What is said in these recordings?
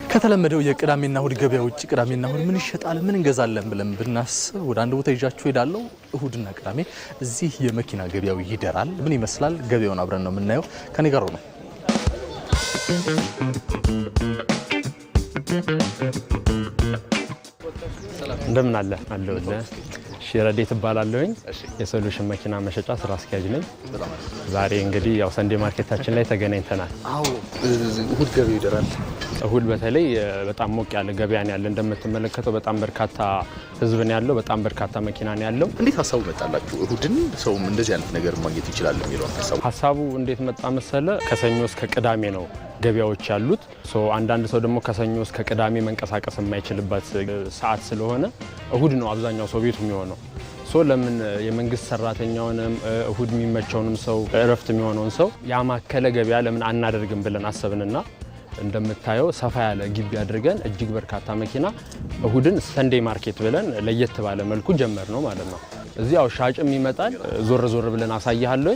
ከተለመደው የቅዳሜና እሁድ ገበያ ውጪ ቅዳሜና እሁድ ምን ይሸጣል ምን እንገዛለን ብለን ብናስብ ወደ አንድ ቦታ ይዣችሁ ሄዳለሁ። እሁድና ቅዳሜ እዚህ የመኪና ገበያው ይደራል። ምን ይመስላል ገበያውን አብረን ነው የምናየው። ከኔ ጋር ነው። እንደምን አለ አለውለ ሽረዴት ባላለውኝ የሶሉሽን መኪና መሸጫ ስራ አስኪያጅ ነኝ። ዛሬ እንግዲህ ያው ሰንዴ ማርኬታችን ላይ ተገናኝተናል። አዎ እሁድ ገበያው ይደራል። እሁድ በተለይ በጣም ሞቅ ያለ ገበያ ነው ያለ። እንደምትመለከተው በጣም በርካታ ህዝብ ነው ያለው፣ በጣም በርካታ መኪና ነው ያለው። እንዴት ሐሳቡ መጣላችሁ? እሁድን ሰውም እንደዚህ አይነት ነገር ማግኘት ይችላል የሚለው ሐሳቡ እንዴት መጣ መሰለ? ከሰኞ እስከ ቅዳሜ ነው ገበያዎች ያሉት። አንዳንድ ሰው ደግሞ ከሰኞ እስከ ቅዳሜ መንቀሳቀስ የማይችልበት ሰዓት ስለሆነ እሁድ ነው አብዛኛው ሰው ቤቱ የሚሆነው። ለምን የመንግስት ሰራተኛውንም እሁድ የሚመቸውንም ሰው እረፍት የሚሆነውን ሰው ያማከለ ገበያ ለምን አናደርግም ብለን አሰብንና እንደምታየው ሰፋ ያለ ግቢ አድርገን እጅግ በርካታ መኪና እሁድን ሰንዴ ማርኬት ብለን ለየት ባለ መልኩ ጀመር ነው ማለት ነው። እዚያው ሻጭም ይመጣል። ዞር ዞር ብለን አሳያለሁ።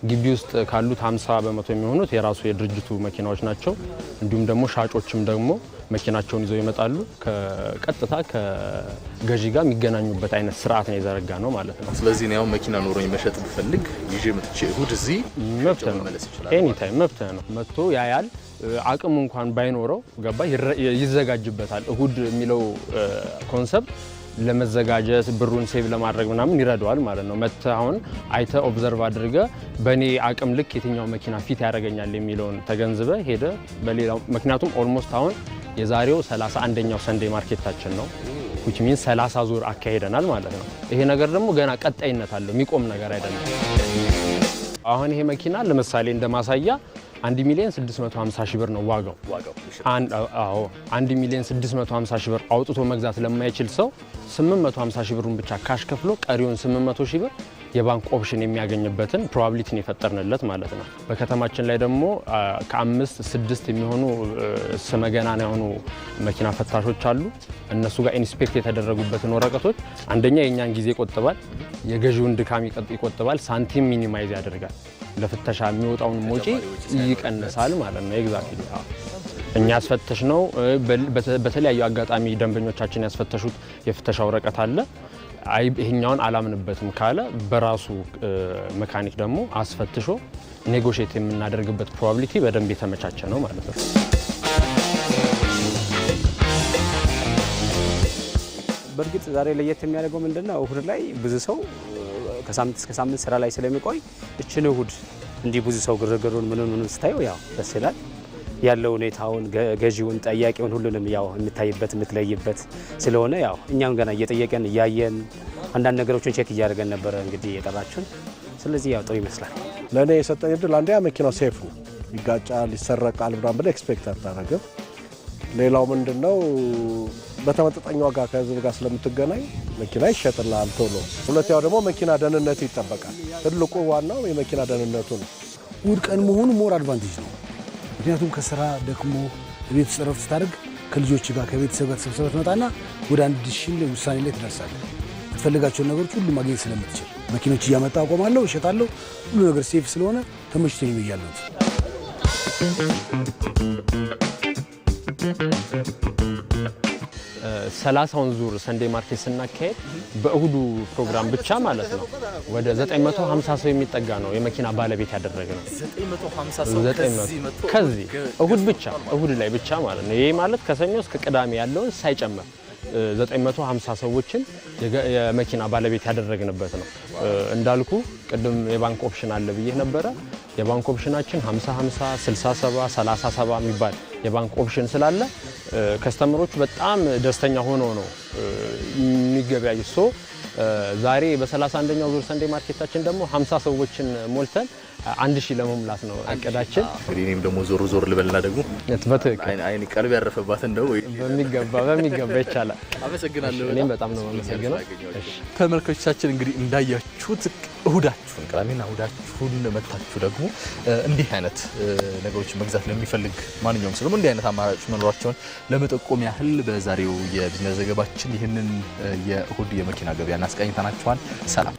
ግቢ ውስጥ ካሉት 50% የሚሆኑት የራሱ የድርጅቱ መኪናዎች ናቸው። እንዲሁም ደግሞ ሻጮችም ደግሞ መኪናቸውን ይዘው ይመጣሉ። ቀጥታ ከገዢ ጋር የሚገናኙበት አይነት ስርዓት ነው የዘረጋ ነው ማለት ነው። ስለዚህ ነው መኪና ኖሮኝ መሸጥ ብፈልግ ይዤ መጥቼ እሁድ እዚህ መብት ነው ማለት ይችላል። ኤኒ ታይም መብት ነው። መጥቶ ያያል። አቅም እንኳን ባይኖረው ገባ ይዘጋጅበታል። እሁድ የሚለው ኮንሰፕት ለመዘጋጀት ብሩን ሴቭ ለማድረግ ምናምን ይረዳዋል ማለት ነው። መተውን አይተ ኦብዘርቭ አድርገ በኔ አቅም ልክ የትኛው መኪና ፊት ያደርገኛል የሚለውን ተገንዝበ ሄደ በሌላው። ምክንያቱም ኦልሞስት አሁን የዛሬው 31ኛው ሰንዴ ማርኬታችን ነው። which means 30 ዙር አካሄደናል ማለት ነው። ይሄ ነገር ደግሞ ገና ቀጣይነት አለው፣ የሚቆም ነገር አይደለም። አሁን ይሄ መኪና ለምሳሌ እንደማሳያ 1,650,000 ብር ነው ዋጋው። 1,650,000 ብር አውጥቶ መግዛት ለማይችል ሰው 850,000 ብሩን ብቻ ካሽ ከፍሎ ቀሪውን 800,000 ብር የባንክ ኦፕሽን የሚያገኝበትን ፕሮባቢሊቲን የፈጠርንለት ማለት ነው። በከተማችን ላይ ደግሞ ከ5-6 የሚሆኑ ስመገናና የሆኑ መኪና ፈታሾች አሉ። እነሱ ጋር ኢንስፔክት የተደረጉበትን ወረቀቶች አንደኛ የኛን ጊዜ ይቆጥባል፣ የገዢውን ድካም ይቆጥባል፣ ሳንቲም ሚኒማይዝ ያደርጋል፣ ለፍተሻ የሚወጣውን ወጪ ይቀንሳል ማለት ነው። ኤግዛክትሊ እኛ ያስፈተሽ ነው። በተለያዩ አጋጣሚ ደንበኞቻችን ያስፈተሹት የፍተሻ ወረቀት አለ። ይሄኛውን አላምንበትም ካለ በራሱ መካኒክ ደግሞ አስፈትሾ ኔጎሺዬት የምናደርግበት ፕሮባቢሊቲ በደንብ የተመቻቸ ነው ማለት ነው። በእርግጥ ዛሬ ለየት የሚያደርገው ምንድነው? እሁድ ላይ ብዙ ሰው ከሳምንት እስከ ሳምንት ስራ ላይ ስለሚቆይ እችን እሁድ እንዲህ ብዙ ሰው ግርግሩን ምኑን ስታየው ያው ደስ ይላል። ያለው ሁኔታውን ገዢውን ጠያቂውን ሁሉንም ያው የምታይበት የምትለይበት ስለሆነ ያው እኛም ገና እየጠየቀን እያየን አንዳንድ ነገሮችን ቼክ እያደረገን ነበረ እንግዲህ የጠራችን። ስለዚህ ያው ጥሩ ይመስላል። ለኔ የሰጠኝ እድል አንደኛ መኪናው ሴፍ ነው፣ ይጋጫል፣ ይሰረቃል ብራም ብለ ኤክስፔክት አታረግም። ሌላው ምንድነው በተመጣጣኝ ዋጋ ከህዝብ ጋር ስለምትገናኝ መኪና ይሸጥላል ቶሎ። ሁለተኛው ደግሞ መኪና ደህንነት ይጠበቃል። ትልቁ ዋናው የመኪና ደህንነቱ ነው። እሁድ ቀን መሆኑ ሞር አድቫንቴጅ ነው። ምክንያቱም ከስራ ደክሞ ቤት ረፍት ስታደርግ ከልጆች ጋር ከቤተሰብ ጋር ተሰብስበህ ትመጣና ወደ አንድ ዲሲሽን ውሳኔ ላይ ትደርሳለህ። የምትፈልጋቸውን ነገሮች ሁሉ ማግኘት ስለምትችል መኪኖች እያመጣ አቆማለሁ፣ እሸጣለሁ። ሁሉ ነገር ሴፍ ስለሆነ ተመችቶኝ ነው ያለሁት። 30ውን ዙር ሰንዴ ማርኬት ስናካሄድ በእሁዱ ፕሮግራም ብቻ ማለት ነው ወደ 950 ሰው የሚጠጋ ነው የመኪና ባለቤት ያደረግነው። 950 ከዚህ እሁድ ላይ ብቻ ማለት ነው። ይሄ ማለት ከሰኞ እስከ ቅዳሜ ያለውን ሳይጨምር 950 ሰዎችን የመኪና ባለቤት ያደረግንበት ነው። እንዳልኩ ቅድም የባንክ ኦፕሽን አለ ብዬ ነበረ። የባንክ ኦፕሽናችን 50-50 60-70 30-70 የሚባል የባንክ ኦፕሽን ስላለ ከስተመሮች በጣም ደስተኛ ሆኖ ነው የሚገበያዩ። ዛሬ በ31ኛው ዙር ሰንዴ ማርኬታችን ደግሞ 50 ሰዎችን ሞልተን 1000 ለመሙላት ነው አቀዳችን። እንግዲህ እኔም ደግሞ ዞር ልበልና ደግሞ በትክክል አይኔ ቀልብ ያረፈባት እንደው በሚገባ ይቻላል። አመሰግናለሁ። እኔም በጣም ነው የማመሰግነው። ተመልካቾቻችን እንግዲህ እንዳያችሁት እሁዳችሁን ቅዳሜና እሁዳችሁን መታችሁ ደግሞ እንዲህ አይነት ነገሮች መግዛት ለሚፈልግ ማንኛውም ሰው እንዲህ አይነት አማራጮች መኖራቸውን ለመጠቆም ያህል በዛሬው የቢዝነስ ዘገባችን ይህንን የእሁድ የመኪና ገበያ እናስቃኝተናችኋል። ሰላም።